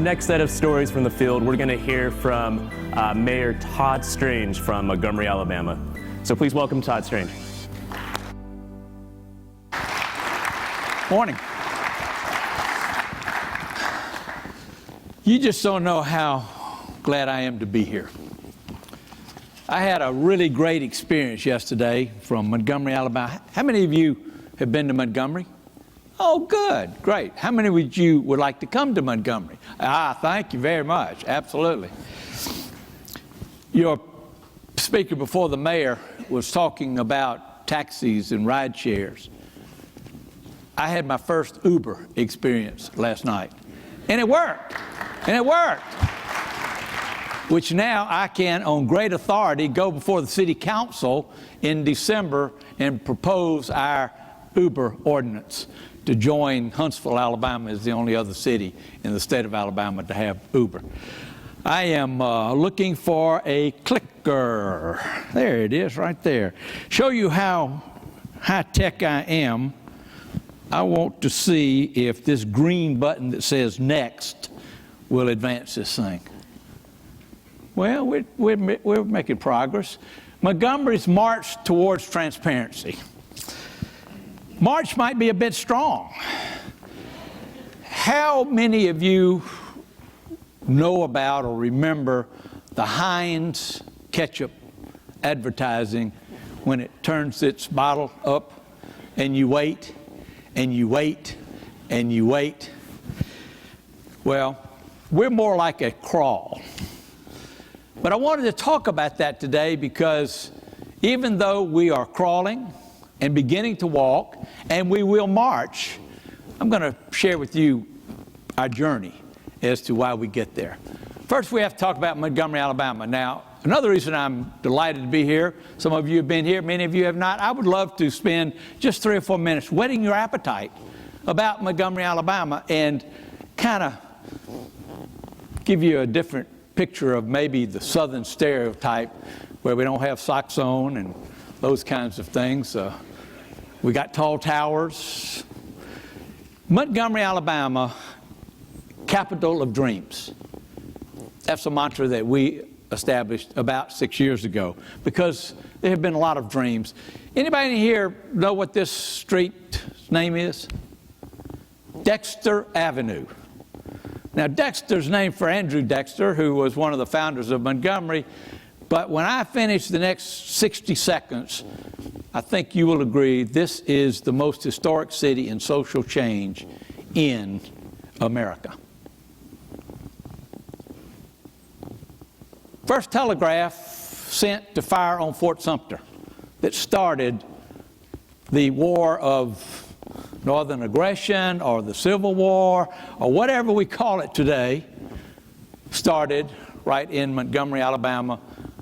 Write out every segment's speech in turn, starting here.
next set of stories from the field, we're going to hear from Mayor Todd Strange from Montgomery, Alabama. So please welcome Todd Strange. Morning. You just don't know how glad I am to be here. I had a really great experience yesterday from Montgomery, Alabama. How many of you have been to Montgomery? Oh, good, great. How many of you would like to come to Montgomery? Thank you very much, absolutely. Your speaker before the mayor was talking about taxis and ride shares. I had my first Uber experience last night, and it worked, which now I can, on great authority, go before the city council in December and propose our Uber ordinance to join Huntsville, Alabama as the only other city in the state of Alabama to have Uber. I am looking for a clicker. There it is right there. Show you how high-tech I am. I want to see if this green button that says next will advance this thing. Well, we're making progress. Montgomery's march towards transparency. March might be a bit strong. How many of you know about or remember the Heinz ketchup advertising when it turns its bottle up and you wait and you wait and you wait? Well, we're more like a crawl. But I wanted to talk about that today because even though we are crawling and beginning to walk, and we will march, I'm going to share with you our journey as to why we get there. First, we have to talk about Montgomery, Alabama. Now, another reason I'm delighted to be here, some of you have been here, many of you have not, I would love to spend just 3 or 4 minutes whetting your appetite about Montgomery, Alabama, and kind of give you a different picture of maybe the southern stereotype where we don't have socks on and those kinds of things. We got tall towers. Montgomery, Alabama, capital of dreams. That's a mantra that we established about 6 years ago because there have been a lot of dreams. Anybody here know what this street name is? Dexter Avenue. Now, Dexter's named for Andrew Dexter, who was one of the founders of Montgomery. But when I finish the next 60 seconds, I think you will agree this is the most historic city in social change in America. First telegraph sent to fire on Fort Sumter that started the war of Northern aggression or the Civil War or whatever we call it today started right in Montgomery, Alabama,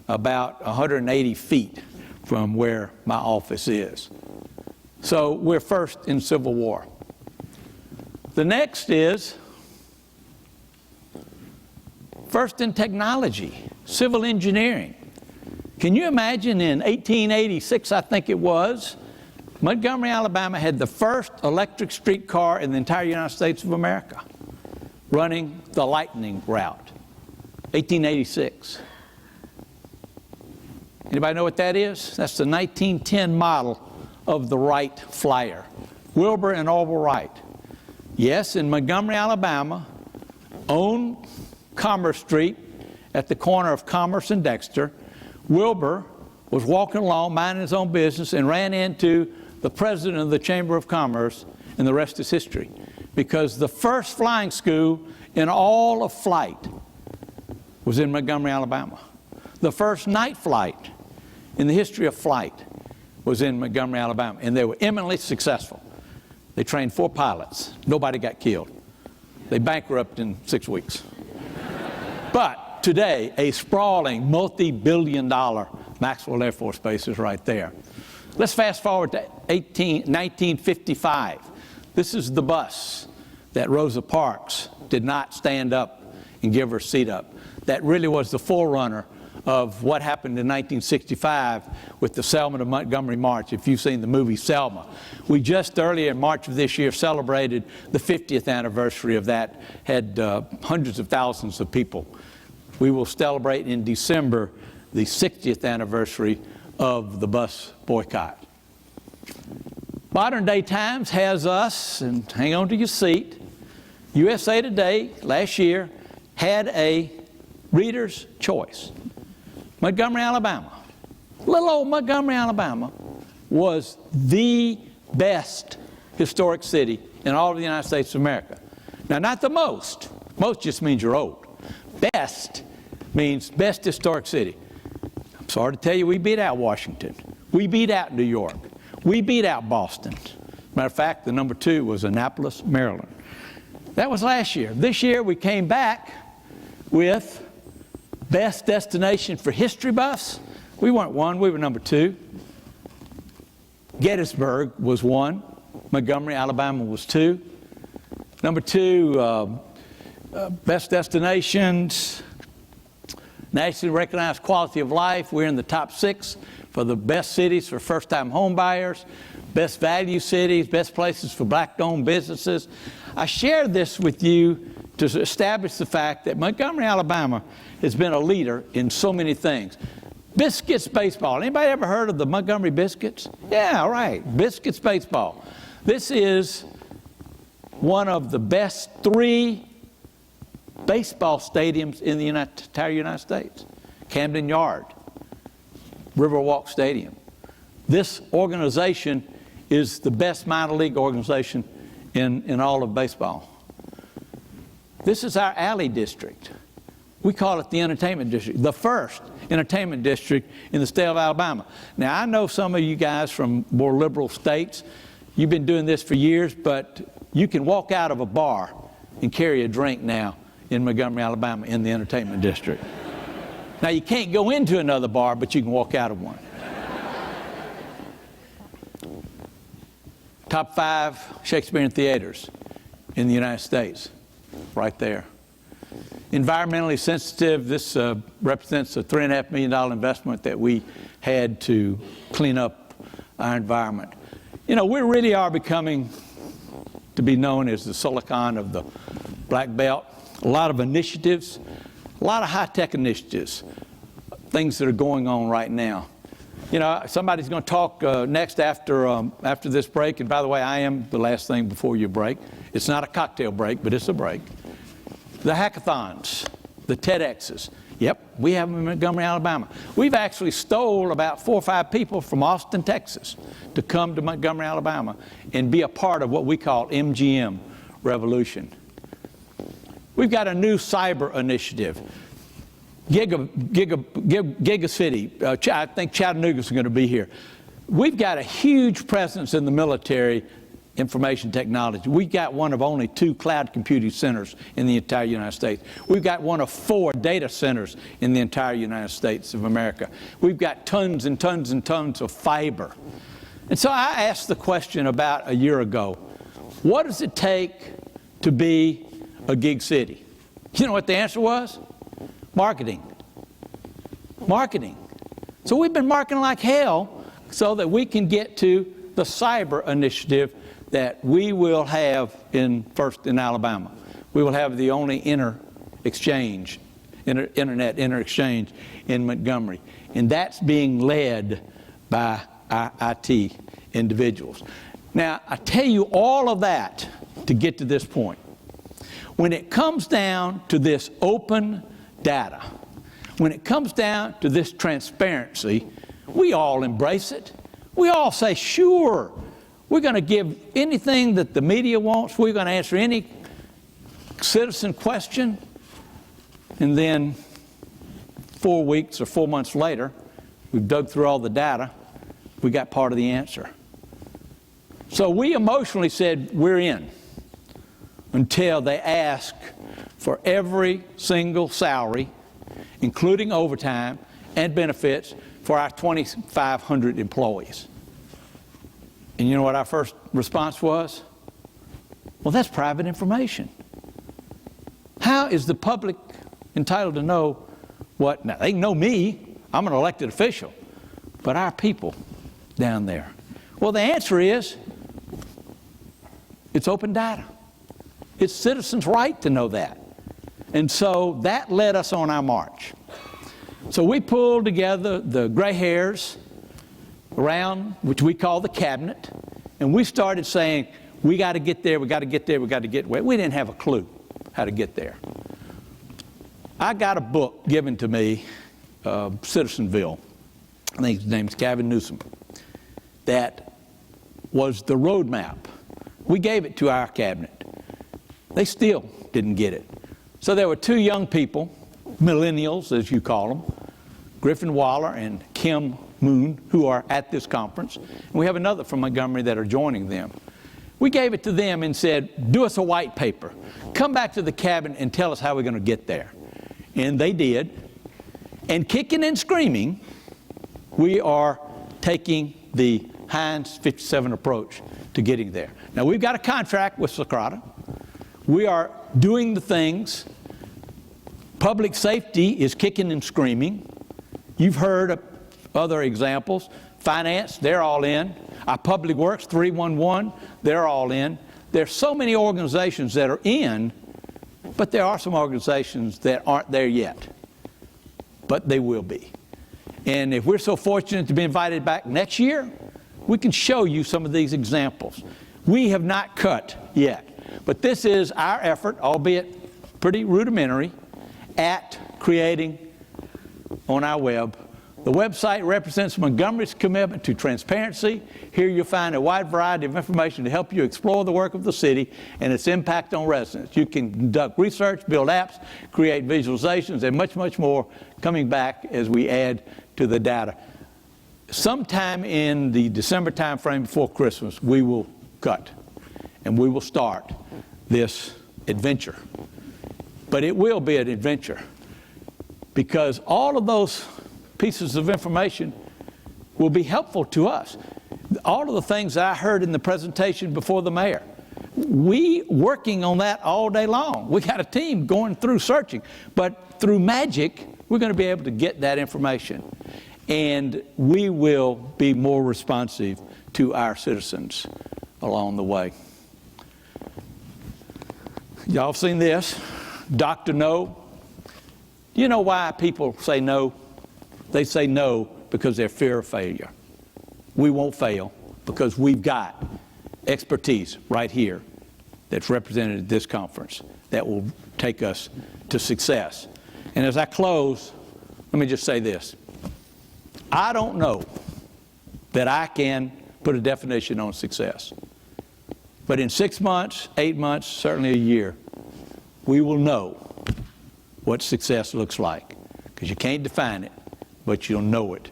about 180 feet from where my office is. So we're first in Civil War. The next is first in technology, civil engineering. Can you imagine in 1886, I think it was, Montgomery, Alabama had the first electric streetcar in the entire United States of America, running the Lightning route, 1886. Anybody know what that is? That's the 1910 model of the Wright Flyer, Wilbur and Orville Wright. Yes, in Montgomery, Alabama, on Commerce Street at the corner of Commerce and Dexter, Wilbur was walking along, minding his own business, and ran into the president of the Chamber of Commerce, and the rest is history. Because the first flying school in all of flight was in Montgomery, Alabama. The first night flight in the history of flight was in Montgomery, Alabama, and they were eminently successful. They trained 4 pilots. Nobody got killed. They bankrupted in 6 weeks. But today, a sprawling, multi-billion-dollar Maxwell Air Force Base is right there. Let's fast forward to 1955. This is the bus that Rosa Parks did not stand up and give her seat up. That really was the forerunner of what happened in 1965 with the Selma to Montgomery March, if you've seen the movie Selma. We just earlier in March of this year celebrated the 50th anniversary of that, had hundreds of thousands of people. We will celebrate in December the 60th anniversary of the bus boycott. Modern Day Times has us, and hang on to your seat, USA Today last year had a reader's choice. Montgomery, Alabama, little old Montgomery, Alabama, was the best historic city in all of the United States of America. Now, not the most. Most just means you're old. Best means best historic city. I'm sorry to tell you, we beat out Washington. We beat out New York. We beat out Boston. Matter of fact, the number 2 was Annapolis, Maryland. That was last year. This year, we came back with best destination for history buffs. We weren't 1, we were number 2. Gettysburg was 1. Montgomery, Alabama was 2. Number 2, best destinations, nationally recognized quality of life. We're in the top 6 for the best cities for first-time home buyers, best value cities, best places for black-owned businesses. I share this with you to establish the fact that Montgomery, Alabama has been a leader in so many things. Biscuits baseball. Anybody ever heard of the Montgomery Biscuits? Yeah, right. Biscuits baseball. This is one of the best 3 baseball stadiums in the entire United States. Camden Yard, Riverwalk Stadium. This organization is the best minor league organization in all of baseball. This is our alley district. We call it the entertainment district, the first entertainment district in the state of Alabama. Now, I know some of you guys from more liberal states, you've been doing this for years, but you can walk out of a bar and carry a drink now in Montgomery, Alabama, in the entertainment district. Now, you can't go into another bar, but you can walk out of one. Top 5 Shakespearean theaters in the United States, right there. Environmentally sensitive, this represents a $3.5 million investment that we had to clean up our environment. You know, we really are becoming to be known as the Silicon of the Black Belt. A lot of initiatives, a lot of high-tech initiatives, things that are going on right now. You know, somebody's going to talk next after this break. And by the way, I am the last thing before your break. It's not a cocktail break, but it's a break. The hackathons, the TEDx's. Yep, we have them in Montgomery, Alabama. We've actually stole about 4 or 5 people from Austin, Texas, to come to Montgomery, Alabama, and be a part of what we call MGM Revolution. We've got a new cyber initiative. Giga City, I think Chattanooga's going to be here. We've got a huge presence in the military information technology. We've got one of only 2 cloud computing centers in the entire United States. We've got one of 4 data centers in the entire United States of America. We've got tons and tons and tons of fiber. And so I asked the question about a year ago, what does it take to be a gig city? You know what the answer was? Marketing. Marketing. So we've been marketing like hell so that we can get to the cyber initiative that we will have first in Alabama. We will have the only internet inter-exchange in Montgomery. And that's being led by our IT individuals. Now, I tell you all of that to get to this point. When it comes down to this open data, when it comes down to this transparency, we all embrace it. We all say, sure, we're going to give anything that the media wants. We're going to answer any citizen question. And then 4 weeks or 4 months later, we've dug through all the data. We got part of the answer. So we emotionally said, we're in, until they ask for every single salary, including overtime and benefits, for our 2,500 employees. And you know what our first response was? Well, that's private information. How is the public entitled to know what, now they know me, I'm an elected official, but our people down there? Well, the answer is, it's open data. It's citizens' right to know that. And so that led us on our march. So we pulled together the gray hairs around, which we call the cabinet, and we started saying, we got to get there, we got to get there, we got to get where. We didn't have a clue how to get there. I got a book given to me, Citizenville, I think his name's Gavin Newsom, that was the roadmap. We gave it to our cabinet. They still didn't get it. So there were two young people, millennials as you call them, Griffin Waller and Kim Moon, who are at this conference. And we have another from Montgomery that are joining them. We gave it to them and said, do us a white paper. Come back to the cabinet and tell us how we're going to get there. And they did. And kicking and screaming, we are taking the Heinz 57 approach to getting there. Now, we've got a contract with Socrata. We are doing the things. Public safety is kicking and screaming. You've heard of other examples. Finance, they're all in. Our Public Works, 311, they're all in. There's so many organizations that are in, but there are some organizations that aren't there yet. But they will be. And if we're so fortunate to be invited back next year, we can show you some of these examples. We have not cut yet, but this is our effort, albeit pretty rudimentary, at creating on our web. The website represents Montgomery's commitment to transparency. Here you'll find a wide variety of information to help you explore the work of the city and its impact on residents. You can conduct research, build apps, create visualizations, and much, much more coming back as we add to the data. Sometime in the December time frame before Christmas, we will cut and we will start this adventure. But it will be an adventure because all of those pieces of information will be helpful to us. All of the things that I heard in the presentation before the mayor, we working on that all day long. We got a team going through searching, but through magic, we're going to be able to get that information. And we will be more responsive to our citizens along the way. Y'all seen this? Dr. No. Do you know why people say no? They say no because they're fear of failure. We won't fail because we've got expertise right here that's represented at this conference that will take us to success. And as I close, let me just say this. I don't know that I can put a definition on success. But in 6 months, 8 months, certainly a year, we will know what success looks like. Because you can't define it, but you'll know it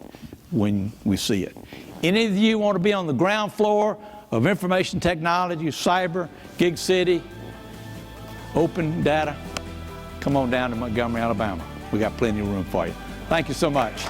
when we see it. Any of you want to be on the ground floor of information technology, cyber, Gig City, open data, come on down to Montgomery, Alabama. We got plenty of room for you. Thank you so much.